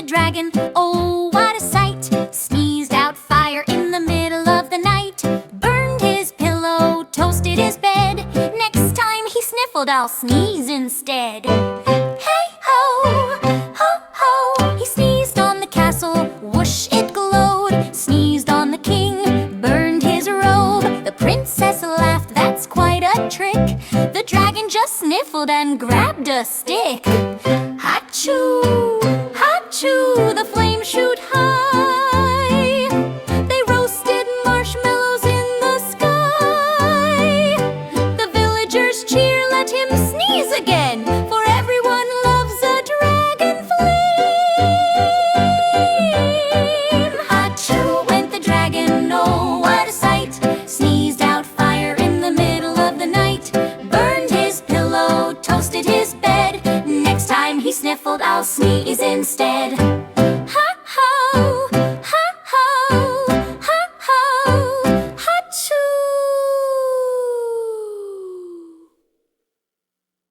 dragon, oh what a sight! Sneezed out fire in the middle of the night, burned his pillow, toasted his bed. Next time he sniffled, I'll sneeze instead. Hey ho, ho ho, he sneezed on the castle, whoosh it glowed. Sneezed on the king, burned his robe. The princess laughed, that's quite a trick. The dragon just sniffled and grabbed a stick. Achoo, achoo, the flames shoot high. They roasted marshmallows in the sky. The villagers cheer, let him sneeze again, for everyone loves a dragon flame. Achoo went the dragon, oh what a sight! Sneezed out fire in the middle of the night, burned his pillow, toasted his bed. Next time he sniffled, I'll sneeze instead.